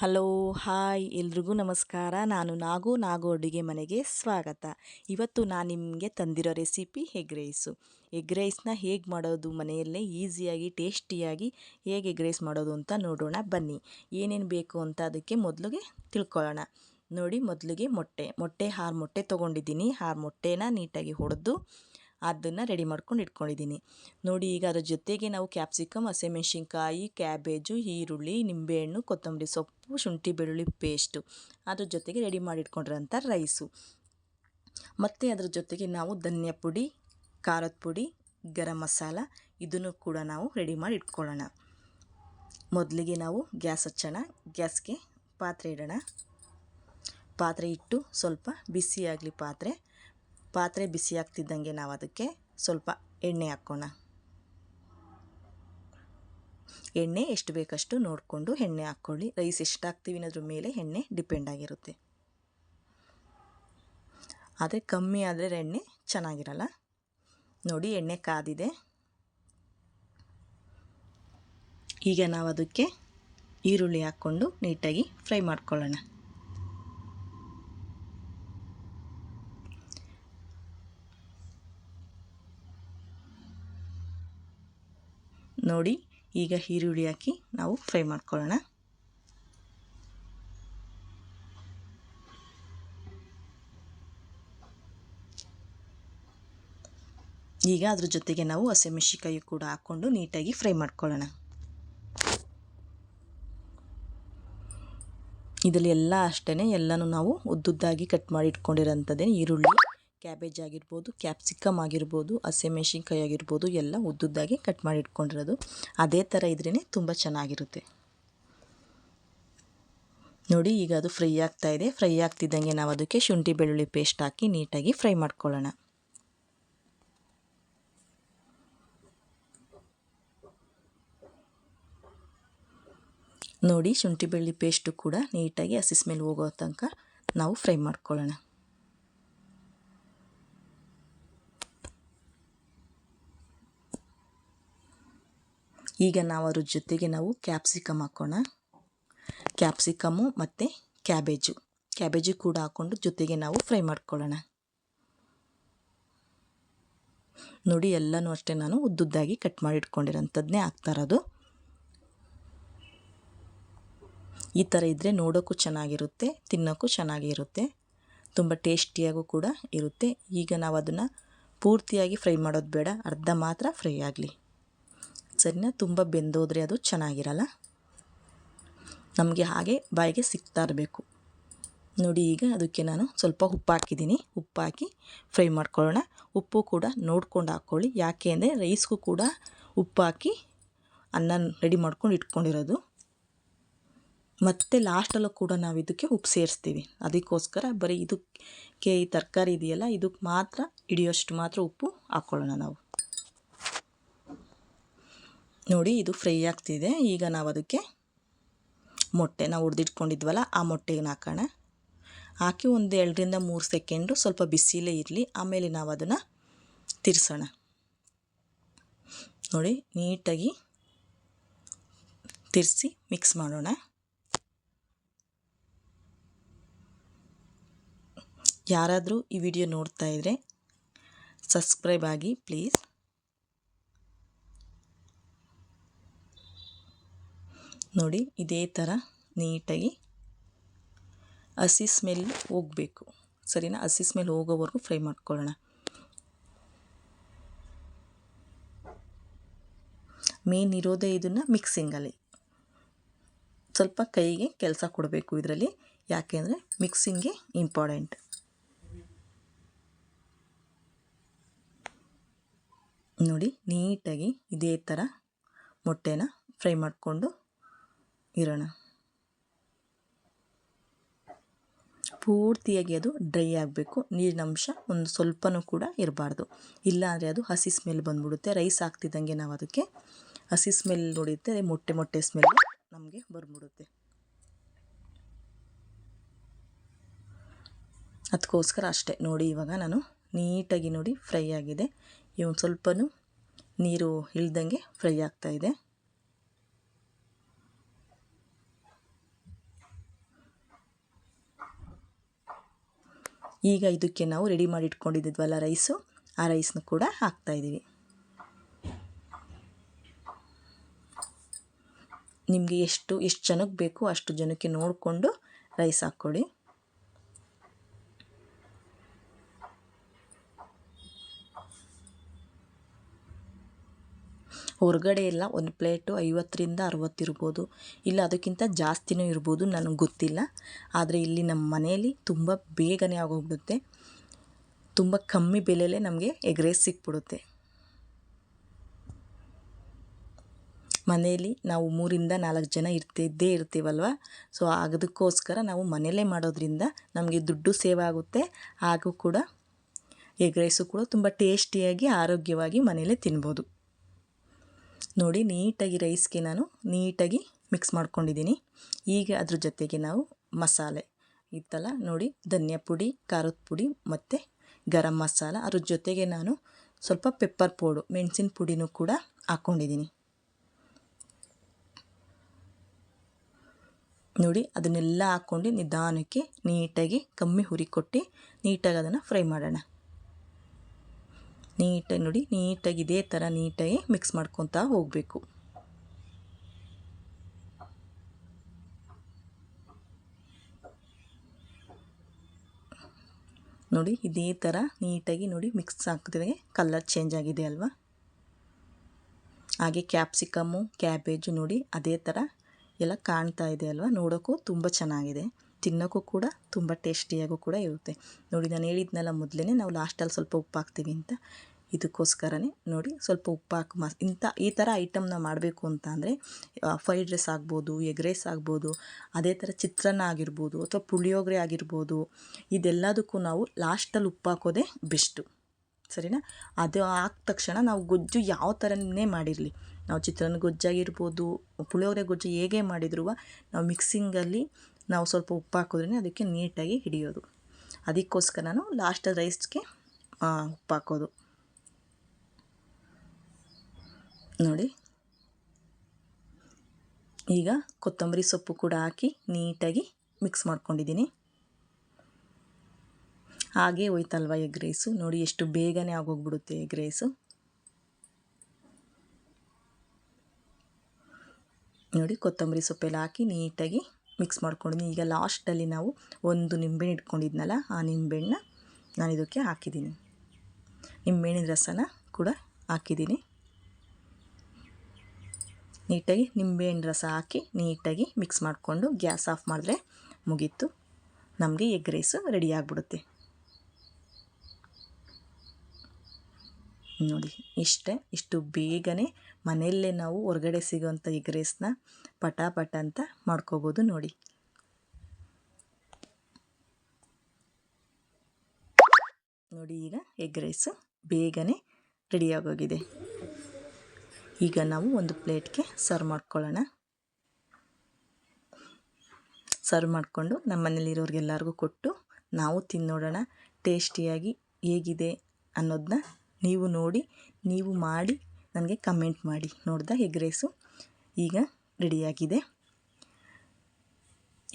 Hello hi ಎಲ್ರಿಗೂ ನಮಸ್ಕಾರ. ನಾನು ನಾಗು ಅಡುಗೆ ಮನೆಗೆ ಸ್ವಾಗತ. ಇವತ್ತು ನಾನು ನಿಮಗೆ ತಂದಿರೋ ರೆಸಿಪಿ ಎಗ್ ರೈಸು. ಎಗ್ ರೈಸ್ನ ಹೇಗೆ ಮಾಡೋದು, ಮನೆಯಲ್ಲೇ ಈಸಿಯಾಗಿ ಟೇಸ್ಟಿಯಾಗಿ ಹೇಗೆ ಎಗ್ ರೈಸ್ ಮಾಡೋದು ಅಂತ ನೋಡೋಣ ಬನ್ನಿ. ಏನೇನು ಬೇಕು ಅಂತ ಅದಕ್ಕೆ ಮೊದಲಿಗೆ ತಿಳ್ಕೊಳ್ಳೋಣ. ನೋಡಿ, ಮೊದಲಿಗೆ ಮೊಟ್ಟೆ 6 ಮೊಟ್ಟೆ ತೊಗೊಂಡಿದ್ದೀನಿ. 6 ಮೊಟ್ಟೆನ ನೀಟಾಗಿ ಹೊಡೆದು ಅದನ್ನು ರೆಡಿ ಮಾಡ್ಕೊಂಡು ಇಟ್ಕೊಂಡಿದ್ದೀನಿ. ನೋಡಿ, ಈಗ ಅದ್ರ ಜೊತೆಗೆ ನಾವು ಕ್ಯಾಪ್ಸಿಕಮ್, ಹಸಿಮೆಣ್ಸಿನ್ಕಾಯಿ, ಕ್ಯಾಬೇಜು, ಈರುಳ್ಳಿ, ನಿಂಬೆಹಣ್ಣು, ಕೊತ್ತಂಬರಿ ಸೊಪ್ಪು, ಶುಂಠಿ ಬೆಳ್ಳುಳ್ಳಿ ಪೇಸ್ಟು ಅದ್ರ ಜೊತೆಗೆ ರೆಡಿ ಮಾಡಿಟ್ಕೊಂಡಿರೋಂಥ ರೈಸು. ಮತ್ತು ಅದ್ರ ಜೊತೆಗೆ ನಾವು ಧನಿಯಾ ಪುಡಿ, ಖಾರದ ಪುಡಿ, ಗರಂ ಮಸಾಲ ಇದನ್ನು ಕೂಡ ನಾವು ರೆಡಿ ಮಾಡಿ ಇಟ್ಕೊಳ್ಳೋಣ. ಮೊದಲಿಗೆ ನಾವು ಗ್ಯಾಸ್ ಹಚ್ಚೋಣ. ಗ್ಯಾಸ್ಗೆ ಪಾತ್ರೆ ಇಡೋಣ. ಪಾತ್ರೆ ಇಟ್ಟು ಸ್ವಲ್ಪ ಬಿಸಿಯಾಗಲಿ. ಪಾತ್ರೆ ಬಿಸಿ ಆಗ್ತಿದ್ದಂಗೆ ನಾವು ಅದಕ್ಕೆ ಸ್ವಲ್ಪ ಎಣ್ಣೆ ಹಾಕ್ಕೋಣ. ಎಣ್ಣೆ ಎಷ್ಟು ಬೇಕಷ್ಟು ನೋಡಿಕೊಂಡು ಎಣ್ಣೆ ಹಾಕ್ಕೊಳ್ಳಿ. ರೈಸ್ ಎಷ್ಟು ಹಾಕ್ತೀವಿ ಅನ್ನೋದ್ರ ಮೇಲೆ ಎಣ್ಣೆ ಡಿಪೆಂಡ್ ಆಗಿರುತ್ತೆ. ಆದರೆ ಕಮ್ಮಿ ಆದರೆ ಎಣ್ಣೆ ಚೆನ್ನಾಗಿರಲ್ಲ. ನೋಡಿ, ಎಣ್ಣೆ ಕಾದಿದೆ. ಈಗ ನಾವು ಅದಕ್ಕೆ ಈರುಳ್ಳಿ ಹಾಕ್ಕೊಂಡು ನೀಟಾಗಿ ಫ್ರೈ ಮಾಡ್ಕೊಳ್ಳೋಣ. ನೋಡಿ, ಈಗ ಈರುಳ್ಳಿ ಹಾಕಿ ನಾವು ಫ್ರೈ ಮಾಡ್ಕೊಳ್ಳೋಣ. ಈಗ ಅದ್ರ ಜೊತೆಗೆ ನಾವು ಹಸಿಮೆಣ್ಸಿನ್ಕಾಯಿ ಕೂಡ ಹಾಕ್ಕೊಂಡು ನೀಟಾಗಿ ಫ್ರೈ ಮಾಡ್ಕೊಳ್ಳೋಣ. ಇದರಲ್ಲಿ ಎಲ್ಲ ಅಷ್ಟೇ ಎಲ್ಲನೂ ನಾವು ಉದ್ದುದ್ದಾಗಿ ಕಟ್ ಮಾಡಿ ಇಟ್ಕೊಂಡಿರೋಂಥದ್ದೇ. ಈರುಳ್ಳಿ, ಕ್ಯಾಬೇಜ್ ಆಗಿರ್ಬೋದು, ಕ್ಯಾಪ್ಸಿಕಮ್ ಆಗಿರ್ಬೋದು, ಹಸಿಮೆಣ್ಸಿನ್ಕಾಯಿ ಆಗಿರ್ಬೋದು, ಎಲ್ಲ ಉದ್ದುದ್ದಾಗಿ ಕಟ್ ಮಾಡಿ ಇಟ್ಕೊಂಡಿರೋದು. ಅದೇ ಥರ ಇದ್ರೇ ತುಂಬ ಚೆನ್ನಾಗಿರುತ್ತೆ. ನೋಡಿ, ಈಗ ಅದು ಫ್ರೈ ಆಗ್ತಾಯಿದೆ. ಫ್ರೈ ಆಗ್ತಿದ್ದಂಗೆ ನಾವು ಅದಕ್ಕೆ ಶುಂಠಿ ಬೆಳ್ಳುಳ್ಳಿ ಪೇಸ್ಟ್ ಹಾಕಿ ನೀಟಾಗಿ ಫ್ರೈ ಮಾಡ್ಕೊಳ್ಳೋಣ. ನೋಡಿ, ಶುಂಠಿ ಬೆಳ್ಳುಳ್ಳಿ ಪೇಸ್ಟು ಕೂಡ ನೀಟಾಗಿ ಹಸಿ ಸ್ಮೆಲ್ ಹೋಗೋ ತನಕ ನಾವು ಫ್ರೈ ಮಾಡ್ಕೊಳ್ಳೋಣ. ಈಗ ನಾವು ಅದ್ರ ಜೊತೆಗೆ ನಾವು ಕ್ಯಾಪ್ಸಿಕಮ್ ಹಾಕೋಣ. ಕ್ಯಾಪ್ಸಿಕಮ್ಮು ಮತ್ತು ಕ್ಯಾಬೇಜು ಕೂಡ ಹಾಕ್ಕೊಂಡು ಜೊತೆಗೆ ನಾವು ಫ್ರೈ ಮಾಡ್ಕೊಳ್ಳೋಣ. ನೋಡಿ, ಎಲ್ಲನೂ ಅಷ್ಟೇ ನಾನು ಉದ್ದುದ್ದಾಗಿ ಕಟ್ ಮಾಡಿ ಇಟ್ಕೊಂಡಿರೋಂಥದ್ದನ್ನೇ ಹಾಕ್ತಾ ಇರೋದು. ಈ ಥರ ಇದ್ದರೆ ನೋಡೋಕ್ಕೂ ಚೆನ್ನಾಗಿರುತ್ತೆ, ತಿನ್ನೋಕ್ಕೂ ಚೆನ್ನಾಗಿರುತ್ತೆ, ತುಂಬ ಟೇಸ್ಟಿಯಾಗೂ ಕೂಡ ಇರುತ್ತೆ. ಈಗ ನಾವು ಅದನ್ನು ಪೂರ್ತಿಯಾಗಿ ಫ್ರೈ ಮಾಡೋದು ಬೇಡ, ಅರ್ಧ ಮಾತ್ರ ಫ್ರೈ ಆಗಲಿ. ಸರಿನಾ? ತುಂಬ ಬೆಂದೋದ್ರೆ ಅದು ಚೆನ್ನಾಗಿರಲ್ಲ. ನಮಗೆ ಹಾಗೆ ಬಾಯಿಗೆ ಸಿಗ್ತಾ ಇರಬೇಕು. ನೋಡಿ, ಈಗ ಅದಕ್ಕೆ ನಾನು ಸ್ವಲ್ಪ ಉಪ್ಪು ಹಾಕಿದ್ದೀನಿ. ಉಪ್ಪು ಹಾಕಿ ಫ್ರೈ ಮಾಡ್ಕೊಳ್ಳೋಣ. ಉಪ್ಪು ಕೂಡ ನೋಡ್ಕೊಂಡು ಹಾಕ್ಕೊಳ್ಳಿ. ಯಾಕೆ ಅಂದರೆ ರೈಸ್ಗೂ ಕೂಡ ಉಪ್ಪು ಹಾಕಿ ಅನ್ನ ರೆಡಿ ಮಾಡ್ಕೊಂಡು ಇಟ್ಕೊಂಡಿರೋದು. ಮತ್ತು ಲಾಸ್ಟಲ್ಲೂ ಕೂಡ ನಾವು ಇದಕ್ಕೆ ಉಪ್ಪು ಸೇರಿಸ್ತೀವಿ. ಅದಕ್ಕೋಸ್ಕರ ಬರೀ ಇದಕ್ಕೆ ಈ ತರಕಾರಿ ಇದೆಯಲ್ಲ, ಇದಕ್ಕೆ ಮಾತ್ರ ಹಿಡಿಯೋಷ್ಟು ಮಾತ್ರ ಉಪ್ಪು ಹಾಕ್ಕೊಳ್ಳೋಣ ನಾವು. ನೋಡಿ, ಇದು ಫ್ರೈ ಆಗ್ತಿದೆ. ಈಗ ನಾವು ಅದಕ್ಕೆ ಮೊಟ್ಟೆ ನಾವು ಹುರಿದಿಟ್ಕೊಂಡಿದ್ವಲ್ಲ ಆ ಮೊಟ್ಟೆನ ಹಾಕೋಣ. ಹಾಕಿ ಒಂದು 2 ರಿಂದ 3 ಸೆಕೆಂಡು ಸ್ವಲ್ಪ ಬಿಸಿಲೇ ಇರಲಿ. ಆಮೇಲೆ ನಾವು ಅದನ್ನು ತಿರ್ಸೋಣ. ನೋಡಿ, ನೀಟಾಗಿ ತಿರ್ಸಿ ಮಿಕ್ಸ್ ಮಾಡೋಣ. ಯಾರಾದರೂ ಈ ವಿಡಿಯೋ ನೋಡ್ತಾ ಇದ್ದರೆ ಸಬ್ಸ್ಕ್ರೈಬ್ ಆಗಿ ಪ್ಲೀಸ್. ನೋಡಿ, ಇದೇ ಥರ ನೀಟಾಗಿ ಹಸಿ ಸ್ಮೆಲ್ ಹೋಗಬೇಕು. ಸರಿನಾ? ಹಸಿ ಸ್ಮೆಲ್ ಹೋಗೋವರೆಗೂ ಫ್ರೈ ಮಾಡ್ಕೊಳ್ಳೋಣ. ಮೇನ್ ಇರೋದೇ ಇದನ್ನು ಮಿಕ್ಸಿಂಗಲ್ಲಿ. ಸ್ವಲ್ಪ ಕೈಗೆ ಕೆಲಸ ಕೊಡಬೇಕು ಇದರಲ್ಲಿ. ಯಾಕೆಂದರೆ ಮಿಕ್ಸಿಂಗ್ಗೆ ಇಂಪಾರ್ಟೆಂಟ್. ನೋಡಿ, ನೀಟಾಗಿ ಇದೇ ಥರ ಮೊಟ್ಟೆನ ಫ್ರೈ ಮಾಡಿಕೊಂಡು ಇರೋಣ. ಪೂರ್ತಿಯಾಗಿ ಅದು ಡ್ರೈ ಆಗಬೇಕು. ನೀರಿನಂಶ ಒಂದು ಸ್ವಲ್ಪನೂ ಕೂಡ ಇರಬಾರ್ದು. ಇಲ್ಲಾಂದರೆ ಅದು ಹಸಿ ಸ್ಮೆಲ್ ಬಂದ್ಬಿಡುತ್ತೆ. ರೈಸ್ ಹಾಕ್ತಿದ್ದಂಗೆ ನಾವು ಅದಕ್ಕೆ ಹಸಿ ಸ್ಮೆಲ್ ನೋಡಿರುತ್ತೆ, ಮೊಟ್ಟೆ ಸ್ಮೆಲ್ ನಮಗೆ ಬಂದ್ಬಿಡುತ್ತೆ. ಅದಕ್ಕೋಸ್ಕರ ಅಷ್ಟೇ. ನೋಡಿ, ಇವಾಗ ನಾನು ನೀಟಾಗಿ ನೋಡಿ ಫ್ರೈ ಆಗಿದೆ. ಒಂದು ಸ್ವಲ್ಪನೂ ನೀರು ಇಳ್ದಂಗೆ ಫ್ರೈ ಆಗ್ತಾಯಿದೆ. ಈಗ ಇದಕ್ಕೆ ನಾವು ರೆಡಿ ಮಾಡಿ ಇಟ್ಕೊಂಡಿದ್ವಲ್ಲ ರೈಸು, ಆ ರೈಸ್ನ ಕೂಡ ಹಾಕ್ತಾಯಿದ್ದೀವಿ. ನಿಮಗೆ ಎಷ್ಟು ಜನಕ್ಕೆ ಬೇಕು ಅಷ್ಟು ಜನಕ್ಕೆ ನೋಡಿಕೊಂಡು ರೈಸ್ ಹಾಕ್ಕೊಳ್ಳಿ. ಹೊರಗಡೆ ಎಲ್ಲ ಒಂದು ಪ್ಲೇಟು 50ರಿಂದ 60 ಇರ್ಬೋದು, ಇಲ್ಲ ಅದಕ್ಕಿಂತ ಜಾಸ್ತಿನೂ ಇರ್ಬೋದು, ನನಗೆ ಗೊತ್ತಿಲ್ಲ. ಆದರೆ ಇಲ್ಲಿ ನಮ್ಮ ಮನೆಯಲ್ಲಿ ತುಂಬ ಬೇಗನೆ ಆಗೋಗ್ಬಿಡುತ್ತೆ. ತುಂಬ ಕಮ್ಮಿ ಬೆಲೆಯಲ್ಲೇ ನಮಗೆ ಎಗ್ ರೈಸ್ ಸಿಕ್ಬಿಡುತ್ತೆ. ಮನೆಯಲ್ಲಿ ನಾವು 3ರಿಂದ 4 ಜನ ಇರ್ತೀವಲ್ವ. ಸೊ ಅದಕ್ಕೋಸ್ಕರ ನಾವು ಮನೆಯಲ್ಲೇ ಮಾಡೋದ್ರಿಂದ ನಮಗೆ ದುಡ್ಡು ಸೇವ್ ಆಗುತ್ತೆ, ಹಾಗೂ ಕೂಡ ಎಗ್ ರೈಸು ಕೂಡ ತುಂಬ ಟೇಸ್ಟಿಯಾಗಿ ಆರೋಗ್ಯವಾಗಿ ಮನೆಯಲ್ಲೇ ತಿನ್ಬೋದು. ನೋಡಿ, ನೀಟಾಗಿ ರೈಸ್ಗೆ ನಾನು ನೀಟಾಗಿ ಮಿಕ್ಸ್ ಮಾಡ್ಕೊಂಡಿದ್ದೀನಿ. ಈಗ ಅದ್ರ ಜೊತೆಗೆ ನಾವು ಮಸಾಲೆ ಇತ್ತಲ್ಲ ನೋಡಿ, ಧನಿಯಾ ಪುಡಿ, ಖಾರದ ಪುಡಿ ಮತ್ತು ಗರಂ ಮಸಾಲ, ಅದ್ರ ಜೊತೆಗೆ ನಾನು ಸ್ವಲ್ಪ ಪೆಪ್ಪರ್ ಪೌಡು, ಮೆಣಸಿನ ಪುಡಿನೂ ಕೂಡ ಹಾಕ್ಕೊಂಡಿದ್ದೀನಿ. ನೋಡಿ, ಅದನ್ನೆಲ್ಲ ಹಾಕ್ಕೊಂಡು ನಿಧಾನಕ್ಕೆ ನೀಟಾಗಿ ಕಮ್ಮಿ ಹುರಿ ಕೊಟ್ಟು ನೀಟಾಗಿ ಅದನ್ನು ಫ್ರೈ ಮಾಡೋಣ. ನೀಟಾಗಿ ನೋಡಿ, ನೀಟಾಗಿ ಇದೇ ಥರ ನೀಟಾಗಿ ಮಿಕ್ಸ್ ಮಾಡ್ಕೊತಾ ಹೋಗಬೇಕು. ನೋಡಿ, ಇದೇ ಥರ ನೀಟಾಗಿ ನೋಡಿ ಮಿಕ್ಸ್ ಆಗ್ತಿದೆ. ಕಲರ್ ಚೇಂಜ್ ಆಗಿದೆ ಅಲ್ವಾ. ಹಾಗೆ ಕ್ಯಾಪ್ಸಿಕಮ್ಮು, ಕ್ಯಾಬೇಜು ನೋಡಿ ಅದೇ ಥರ ಎಲ್ಲ ಕಾಣ್ತಾ ಇದೆ ಅಲ್ವಾ. ನೋಡೋಕ್ಕೂ ತುಂಬ ಚೆನ್ನಾಗಿದೆ, ತಿನ್ನೋಕ್ಕೂ ಕೂಡ ತುಂಬ ಟೇಸ್ಟಿಯಾಗೂ ಕೂಡ ಇರುತ್ತೆ. ನೋಡಿ, ನಾನು ಹೇಳಿದ್ನಲ್ಲ ಮೊದಲೇ ನಾವು ಲಾಸ್ಟಲ್ಲಿ ಸ್ವಲ್ಪ ಉಪ್ಪು ಹಾಕ್ತೀವಿ ಅಂತ, ಇದಕ್ಕೋಸ್ಕರನೇ ನೋಡಿ ಸ್ವಲ್ಪ ಉಪ್ಪು ಹಾಕಿ ಈ ಥರ ಐಟಮ್ನ ಮಾಡಬೇಕು ಅಂತ ಅಂದರೆ ಫ್ರೈಡ್ ರೈಸ್ ಆಗ್ಬೋದು, ಎಗ್ ರೈಸ್ ಆಗ್ಬೋದು, ಅದೇ ಥರ ಚಿತ್ರಾನ್ನ ಆಗಿರ್ಬೋದು, ಅಥವಾ ಪುಳಿಯೋಗರೆ ಆಗಿರ್ಬೋದು, ಇದೆಲ್ಲದಕ್ಕೂ ನಾವು ಲಾಸ್ಟಲ್ಲಿ ಉಪ್ಪು ಹಾಕೋದೇ ಬೆಸ್ಟು, ಸರಿನಾ. ಅದು ಹಾಕಿದ ತಕ್ಷಣ ನಾವು ಗೊಜ್ಜು ಯಾವ ಥರನೇ ಮಾಡಿರಲಿ, ನಾವು ಚಿತ್ರಾನ್ನ ಗೊಜ್ಜಾಗಿರ್ಬೋದು, ಪುಳಿಯೋಗರೆ ಗೊಜ್ಜು ಹೇಗೆ ಮಾಡಿದ್ರು ನಾವು ಮಿಕ್ಸಿಂಗಲ್ಲಿ ನಾವು ಸ್ವಲ್ಪ ಉಪ್ಪು ಹಾಕಿದ್ರೇ ಅದಕ್ಕೆ ನೀಟಾಗಿ ಹಿಡಿಯೋದು. ಅದಕ್ಕೋಸ್ಕರ ನಾನು ಲಾಸ್ಟ್ ರೈಸ್ಗೆ ಉಪ್ಪು ಹಾಕೋದು. ನೋಡಿ, ಈಗ ಕೊತ್ತಂಬರಿ ಸೊಪ್ಪು ಕೂಡ ಹಾಕಿ ನೀಟಾಗಿ ಮಿಕ್ಸ್ ಮಾಡ್ಕೊಂಡಿದ್ದೀನಿ. ಹಾಗೆ ಹೋಯ್ತಲ್ವ ಎಗ್ ರೈಸು. ನೋಡಿ, ಎಷ್ಟು ಬೇಗನೆ ಆಗೋಗ್ಬಿಡುತ್ತೆ ಎಗ್ ರೈಸು. ನೋಡಿ, ಕೊತ್ತಂಬರಿ ಸೊಪ್ಪೆಲ್ಲ ಹಾಕಿ ನೀಟಾಗಿ ಮಿಕ್ಸ್ ಮಾಡ್ಕೊಂಡಿದ್ದೀನಿ. ಈಗ ಲಾಸ್ಟಲ್ಲಿ ನಾವು ಒಂದು ನಿಂಬೆಹಣ್ಣು ಇಟ್ಕೊಂಡಿದ್ನಲ್ಲ, ಆ ನಿಂಬೆಹಣ್ಣನ್ನ ನಾನು ಇದಕ್ಕೆ ಹಾಕಿದ್ದೀನಿ. ನಿಂಬೆಹಣ್ಣಿನ ರಸನ ಕೂಡ ಹಾಕಿದ್ದೀನಿ. ನೀಟಾಗಿ ನಿಂಬೆಹಣ್ಣು ರಸ ಹಾಕಿ ನೀಟಾಗಿ ಮಿಕ್ಸ್ ಮಾಡಿಕೊಂಡು ಗ್ಯಾಸ್ ಆಫ್ ಮಾಡಿದ್ರೆ ಮುಗೀತು, ನಮಗೆ ಎಗ್ ರೈಸು ರೆಡಿ ಆಗಿಬಿಡುತ್ತೆ. ನೋಡಿ, ಇಷ್ಟು ಬೇಗನೆ ಮನೆಯಲ್ಲೇ ನಾವು ಹೊರಗಡೆ ಸಿಗೋಂಥ ಎಗ್ ರೈಸ್ನ ಪಟ ಅಂತ ಮಾಡ್ಕೋಬೋದು. ನೋಡಿ, ಈಗ ಎಗ್ ರೈಸು ಬೇಗನೆ ರೆಡಿಯಾಗೋಗಿದೆ. ಈಗ ನಾವು ಒಂದು ಪ್ಲೇಟ್ಗೆ ಸರ್ವ್ ಮಾಡ್ಕೊಳ್ಳೋಣ. ಸರ್ವ್ ಮಾಡಿಕೊಂಡು ನಮ್ಮ ಮನೇಲಿರೋರಿಗೆಲ್ಲರಿಗೂ ಕೊಟ್ಟು ನಾವು ತಿನ್ನೋಡೋಣ. ಟೇಸ್ಟಿಯಾಗಿ ಹೇಗಿದೆ ಅನ್ನೋದನ್ನ ನೀವು ನೋಡಿ, ನೀವು ಮಾಡಿ ನನಗೆ ಕಮೆಂಟ್ ಮಾಡಿ. ನೋಡ್ದಾ, ಎಗ್ ರೈಸು ಈಗ ರೆಡಿಯಾಗಿದೆ.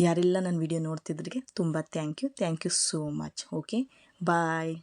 ಯಾರೆಲ್ಲ ನನ್ನ ವಿಡಿಯೋ ನೋಡ್ತಿದ್ರಿಗೆ ತುಂಬ thank you so much. Okay, bye.